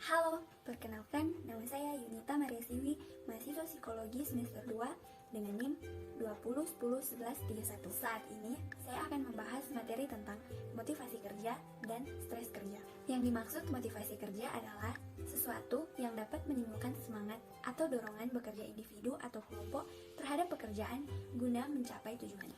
Halo, perkenalkan nama saya Yunita Maria Siwi, mahasiswa psikologi semester 2 dengan NIM 20101131. Saat ini saya akan membahas materi tentang motivasi kerja dan stres kerja. Yang dimaksud motivasi kerja adalah sesuatu yang dapat menimbulkan semangat atau dorongan bekerja individu atau kelompok terhadap pekerjaan guna mencapai tujuan.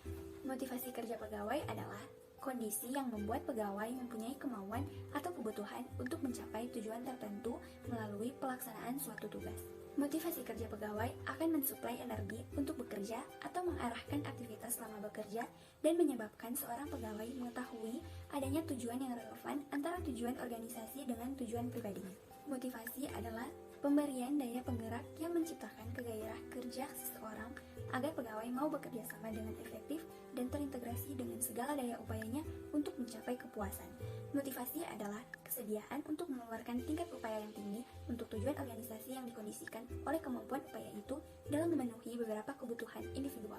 Motivasi kerja pegawai adalah kondisi yang membuat pegawai mempunyai kemauan atau kebutuhan untuk mencapai tujuan tertentu melalui pelaksanaan suatu tugas. Motivasi kerja pegawai akan mensuplai energi untuk bekerja atau mengarahkan aktivitas selama bekerja dan menyebabkan seorang pegawai mengetahui adanya tujuan yang relevan antara tujuan organisasi dengan tujuan pribadinya. Motivasi adalah pemberian daya penggerak yang menciptakan kegairah kerja seseorang agar pegawai mau bekerja sama dengan efektif dan terintegrasi dengan segala daya upayanya untuk mencapai kepuasan. Motivasi adalah kesediaan untuk mengeluarkan tingkat upaya yang tinggi untuk tujuan organisasi yang dikondisikan oleh kemampuan upaya itu dalam memenuhi beberapa kebutuhan individual.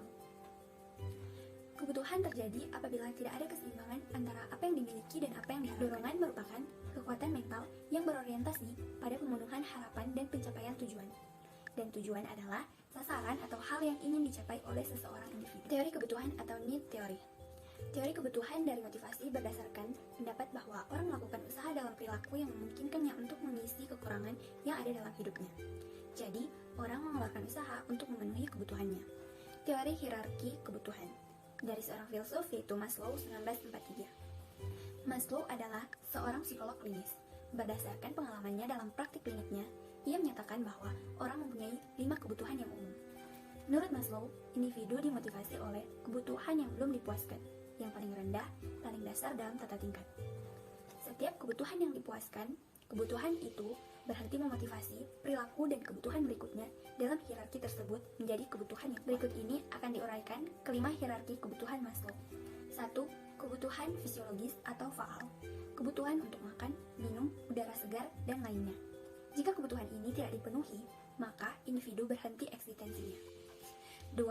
Kebutuhan terjadi apabila tidak ada keseimbangan antara apa yang dimiliki dan apa yang diharapkan. Dorongan merupakan kekuatan mental yang berorientasi pada pemenuhan harapan dan pencapaian tujuan. Dan tujuan adalah sasaran atau hal yang ingin dicapai oleh seseorang individu. Teori kebutuhan atau need theory. Teori kebutuhan dari motivasi berdasarkan pendapat bahwa orang melakukan usaha dalam perilaku yang memungkinkannya untuk mengisi kekurangan yang ada dalam hidupnya. Jadi, orang mengeluarkan usaha untuk memenuhi kebutuhannya. Teori hierarki kebutuhan dari seorang filsuf yaitu Maslow 1943. Maslow adalah seorang psikolog klinis. Berdasarkan pengalamannya dalam praktik kliniknya, ia menyatakan bahwa orang mempunyai 5 kebutuhan yang umum. Menurut Maslow, individu dimotivasi oleh kebutuhan yang belum dipuaskan, yang paling rendah, paling dasar dalam tata tingkat. Setiap kebutuhan yang dipuaskan, kebutuhan itu berhenti memotivasi perilaku dan kebutuhan berikutnya dalam hierarki tersebut menjadi kebutuhan yang berikut ini akan diuraikan kelima hierarki kebutuhan Maslow. 1. Kebutuhan fisiologis atau faal. Kebutuhan untuk makan, minum, udara segar, dan lainnya. Jika kebutuhan ini tidak dipenuhi, maka individu berhenti eksistensinya. 2.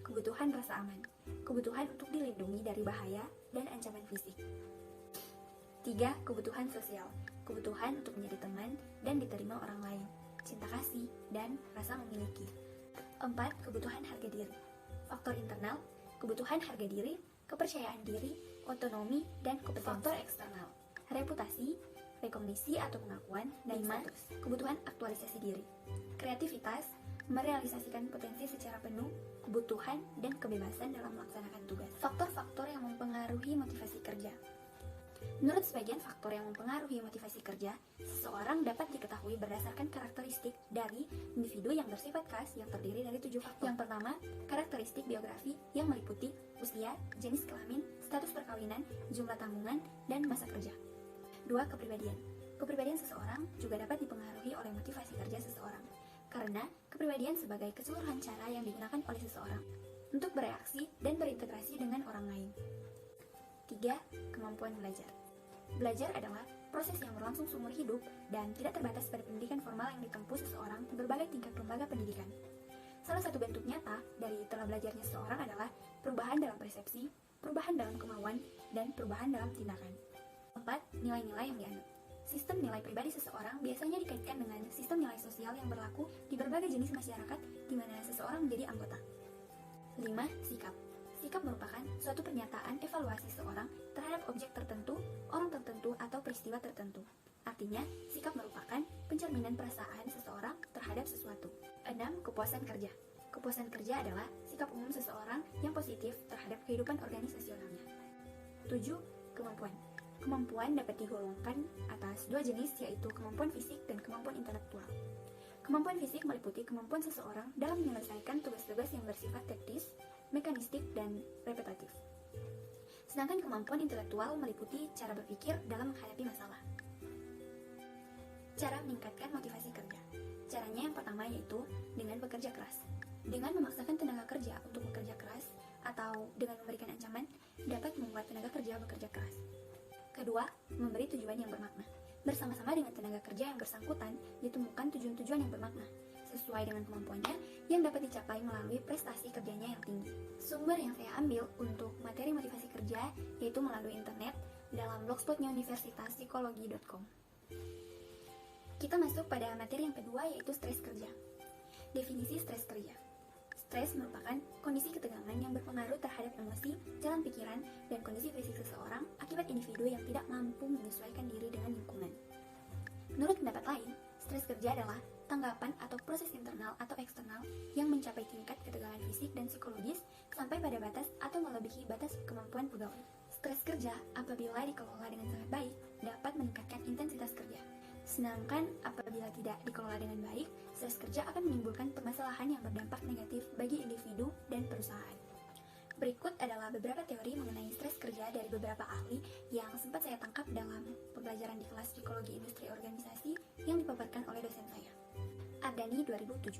Kebutuhan rasa aman. Kebutuhan untuk dilindungi dari bahaya dan ancaman fisik. 3. Kebutuhan sosial. Kebutuhan untuk menjadi teman dan diterima orang lain, cinta kasih, dan rasa memiliki. 4. Kebutuhan harga diri. Faktor internal, kebutuhan harga diri, kepercayaan diri, otonomi, dan kompetensi. Faktor eksternal, reputasi, rekognisi atau pengakuan. Dan 5. Kebutuhan aktualisasi diri. Kreativitas, merealisasikan potensi secara penuh, kebutuhan, dan kebebasan dalam melaksanakan tugas. Faktor-faktor yang mempengaruhi motivasi kerja. Menurut sebagian faktor yang mempengaruhi motivasi kerja, seseorang dapat diketahui berdasarkan karakteristik dari individu yang bersifat khas yang terdiri dari 7 faktor. Yang pertama, karakteristik biografi yang meliputi usia, jenis kelamin, status perkawinan, jumlah tanggungan, dan masa kerja. 2. Kepribadian. Kepribadian seseorang juga dapat dipengaruhi oleh motivasi kerja seseorang, karena kepribadian sebagai keseluruhan cara yang digunakan oleh seseorang untuk bereaksi dan berintegrasi dengan orang lain. 3. Kemampuan belajar. Belajar adalah proses yang berlangsung seumur hidup dan tidak terbatas pada pendidikan formal yang ditempuh seseorang di berbagai tingkat lembaga pendidikan. Salah satu bentuk nyata dari telah belajarnya seseorang adalah perubahan dalam persepsi, perubahan dalam kemauan, dan perubahan dalam tindakan. 4. Nilai-nilai yang dianut. Sistem nilai pribadi seseorang biasanya dikaitkan dengan sistem nilai sosial yang berlaku di berbagai jenis masyarakat di mana seseorang menjadi anggota. 5. Sikap. Sikap merupakan suatu pernyataan evaluasi seseorang terhadap objek tertentu, orang tertentu, atau peristiwa tertentu. Artinya, sikap merupakan pencerminan perasaan seseorang terhadap sesuatu. 6. Kepuasan kerja. Kepuasan kerja adalah sikap umum seseorang yang positif terhadap kehidupan organisasionalnya. 7. Kemampuan. Kemampuan dapat digolongkan atas 2 jenis, yaitu kemampuan fisik dan kemampuan intelektual. Kemampuan fisik meliputi kemampuan seseorang dalam menyelesaikan tugas-tugas yang bersifat teknis, mekanistik, dan repetitif. Sedangkan kemampuan intelektual meliputi cara berpikir dalam menghadapi masalah. Cara meningkatkan motivasi kerja. Caranya yang pertama yaitu dengan bekerja keras. Dengan memaksakan tenaga kerja untuk bekerja keras atau dengan memberikan ancaman dapat membuat tenaga kerja bekerja keras. Kedua, memberi tujuan yang bermakna. Bersama-sama dengan tenaga kerja yang bersangkutan ditemukan tujuan-tujuan yang bermakna sesuai dengan kemampuannya yang dapat dicapai melalui prestasi kerjanya yang tinggi. Sumber yang saya ambil untuk materi motivasi kerja yaitu melalui internet dalam blogspotnya universitaspsikologi.com. Kita masuk pada materi yang kedua, yaitu stres kerja. Definisi stres kerja. Stres merupakan kondisi ketegangan yang berpengaruh terhadap emosi, jalan pikiran, dan kondisi fisik seseorang akibat individu yang tidak mampu menyesuaikan diri dengan lingkungan. Menurut pendapat lain, stres kerja adalah tanggapan atau proses internal atau eksternal yang mencapai tingkat ketegangan fisik dan psikologis sampai pada batas atau melebihi batas kemampuan pegawai. Stres kerja apabila dikelola dengan sangat baik dapat meningkatkan intensitas kerja. Sedangkan apabila tidak dikelola dengan baik, stres kerja akan menimbulkan permasalahan yang berdampak negatif bagi individu dan perusahaan. Berikut adalah beberapa teori mengenai stres kerja dari beberapa ahli yang sempat saya tangkap dalam pembelajaran di kelas Psikologi Industri Organisasi yang dipaparkan oleh dosen saya, Ardani 2007.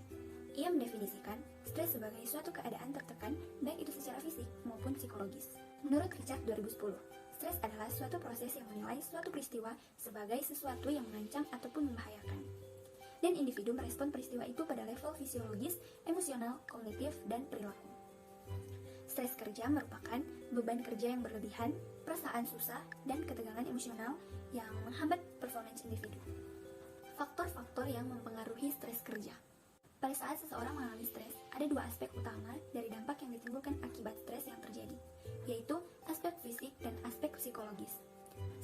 Ia mendefinisikan stres sebagai suatu keadaan tertekan baik itu secara fisik maupun psikologis. Menurut Richard 2010, stres adalah suatu proses yang menilai suatu peristiwa sebagai sesuatu yang mengancam ataupun membahayakan. Dan individu merespon peristiwa itu pada level fisiologis, emosional, kognitif, dan perilaku. Stres kerja merupakan beban kerja yang berlebihan, perasaan susah, dan ketegangan emosional yang menghambat performance individu. Faktor-faktor yang mempengaruhi stres kerja. Pada saat seseorang mengalami stres, ada dua aspek utama dari dampak yang ditimbulkan akibat stres yang terjadi, yaitu aspek fisik dan aspek psikologis.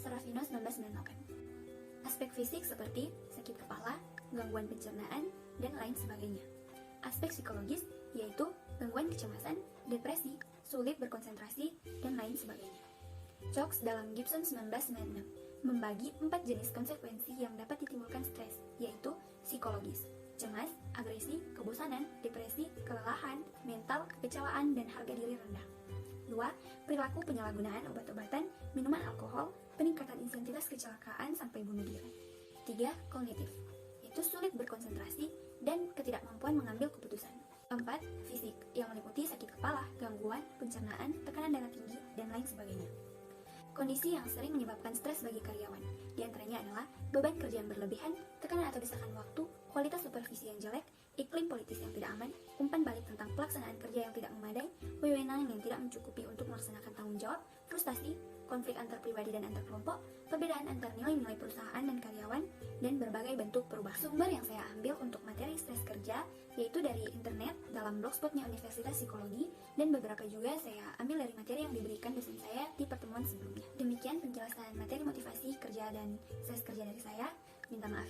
Sarafino 1998. Aspek fisik seperti sakit kepala, gangguan pencernaan, dan lain sebagainya. Aspek psikologis yaitu gangguan kecemasan, depresi, sulit berkonsentrasi, dan lain sebagainya. Cox dalam Gibson 1996 membagi 4 jenis konsekuensi yang dapat ditimbulkan stres, yaitu psikologis, cemas, agresi, kebosanan, depresi, kelelahan, mental, kekecewaan, dan harga diri rendah. 2. Perilaku penyalahgunaan obat-obatan, minuman alkohol, peningkatan intensitas kecelakaan sampai bunuh diri. 3. Kognitif, yaitu sulit berkonsentrasi dan ketidakmampuan mengambil keputusan. 4. Fisik, yang meliputi sakit kepala, gangguan pencernaan, tekanan darah tinggi, dan lain sebagainya. Kondisi yang sering menyebabkan stres bagi karyawan, diantaranya adalah beban kerja yang berlebihan, tekanan atau desakan waktu, kualitas supervisi yang jelek, iklim politis yang tidak aman, umpan balik tentang pelaksanaan kerja yang tidak memadai, wewenang yang tidak mencukupi untuk melaksanakan tanggung jawab, frustasi, konflik antar pribadi dan antar kelompok, perbedaan antar nilai-nilai perusahaan dan karyawan, dan berbagai bentuk perubahan. Sumber yang saya ambil untuk materi stres kerja yaitu dari internet dalam blogspotnya Universitas Psikologi, dan beberapa juga saya ambil dari materi yang diberikan dosen saya di pertemuan sebelumnya. Demikian penjelasan materi motivasi kerja dan stres kerja dari saya. Minta maaf